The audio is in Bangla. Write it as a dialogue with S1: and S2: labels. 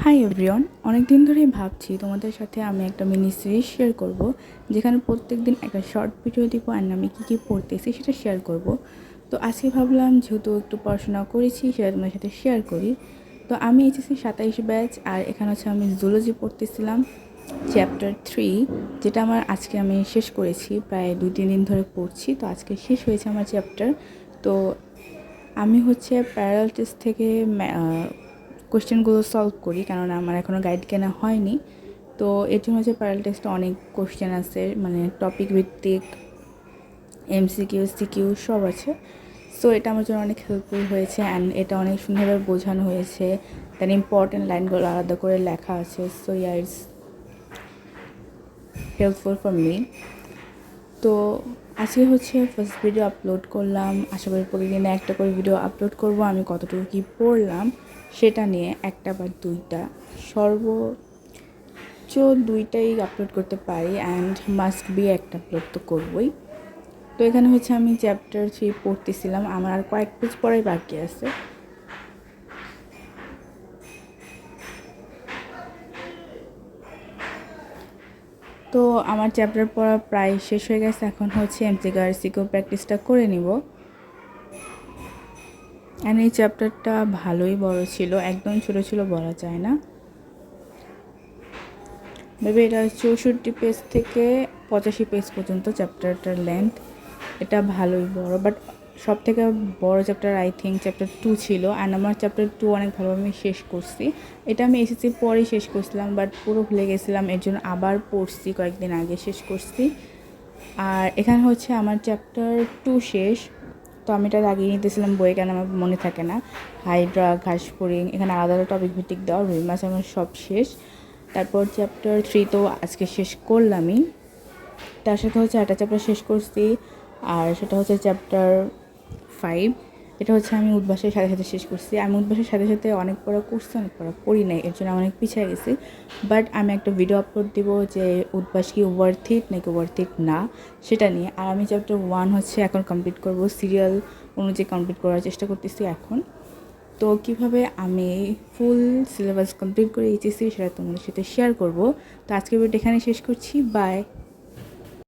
S1: হাই এভরিওয়ান, অনেক দিন ধরেই ভাবছি তোমাদের সাথে আমি একটা মিনি সিরিজ শেয়ার করব, যেখানে প্রত্যেক দিন একটা শর্ট ভিডিও দিব অ্যান্ড আমি কী কী পড়তেছি সেটা শেয়ার করব। তো আজকে ভাবলাম যেহেতু একটু পড়াশোনা করেছি সেটা তোমাদের সাথে শেয়ার করি। তো আমি এইচএসসি 27 ব্যাচ, আর এখানে হচ্ছে আমি জুলজি পড়তেছিলাম চ্যাপ্টার 3, যেটা আমার আজকে আমি শেষ করেছি। প্রায় 2-3 দিন ধরে পড়ছি, তো আজকে শেষ হয়েছে আমার চ্যাপ্টার। তো আমি হচ্ছে প্যারালাল টেস্ট থেকে কোশ্চেনগুলো সলভ করি, কারণ আমার এখনও গাইড কেনা হয়নি। তো এর জন্য হচ্ছে প্যারালাল টেস্টে অনেক কোশ্চেন আছে, মানে টপিক ভিত্তিক, এমসিকিউ সিকিউ সব আছে। সো এটা আমার জন্য অনেক হেল্পফুল হয়েছে অ্যান্ড এটা অনেক সুন্দরভাবে বোঝানো হয়েছে। দেন ইম্পর্টেন্ট লাইনগুলো আলাদা করে লেখা আছে। So it's helpful for me. তো আজকে হচ্ছে ফার্স্ট ভিডিও আপলোড করলাম। আশা করি প্রতিদিনে একটা করে ভিডিও আপলোড করব। আমি কতটুকু কী পড়লাম সেটা নিয়ে, একটা বা দুইটা, সর্বোচ্চ দুইটাই আপলোড করতে পারি, অ্যান্ড মাস্ট বি একটা আপলোড তো করবই। তো এখানে হচ্ছে আমি চ্যাপ্টার 3 পড়তেছিলাম, আমার আর কয়েক পেজ পড়াই বাকি আছে। তো আমার চ্যাপ্টার পড়া প্রায় শেষ হয়ে গেছে, এখন হচ্ছে এমসিকিউ আর সিকিউ প্র্যাকটিসটা করে নিব। অ্যান্ড এই চ্যাপ্টারটা ভালোই বড় ছিল, একদম ছোটো ছিল বলা যায় না। মেবি এটা 64 পেজ থেকে 85 পেজ পর্যন্ত চ্যাপ্টারটার লেন্থ। এটা ভালোই বড়, বাট সব থেকে বড় চ্যাপ্টার আই থিঙ্ক চ্যাপ্টার 2 ছিল। অ্যান্ড আমার চ্যাপ্টার 2 অনেক ভালোভাবে আমি শেষ করছি। এটা আমি এসএসসি পরেই শেষ করছিলাম, বাট পুরো ভুলে গেছিলাম, এর জন্য আবার পড়ছি, কয়েকদিন আগে শেষ করছি। আর এখানে হচ্ছে আমার চ্যাপ্টার 2 শেষ। তো আমি এটা লাগিয়ে নিতেছিলাম বইয়ে, কেন আমার মনে থাকে না। হাইড্রা, ঘাসফড়িং, এখানে আলাদা আলাদা টপিক ভিত্তিক দেওয়া, রুই মাছ আমার সব শেষ। তারপর চ্যাপ্টার 3 তো আজকে শেষ করলামই। তার সাথে হচ্ছে একটা চ্যাপ্টার শেষ করছি, আর সেটা হচ্ছে চ্যাপ্টার 5। এটা হচ্ছে আমি উদ্ভাসের সাথে সাথে শেষ করছি। আমি উদ্ভাসের সাথে সাথে অনেক পড়া করছি, অনেক পড়া পড়ি নাই, এর জন্য অনেক পিছিয়ে গেছি। বাট আমি একটা ভিডিও আপলোড দিব যে উদ্ভাস কি ওয়ার্থ ইট নাকি ওয়ার্থ ইট না সেটা নিয়ে। আর আমি চ্যাপ্টার 1 হচ্ছে এখন কমপ্লিট করব, সিরিয়াল অনুযায়ী কমপ্লিট করার চেষ্টা করতেছি এখন। তো কীভাবে আমি ফুল সিলেবাস কমপ্লিট করে এইচএসসি সেটা তোমাদের সাথে শেয়ার করব। তো আজকের ভিডিওটা এখানে শেষ করছি, বাই।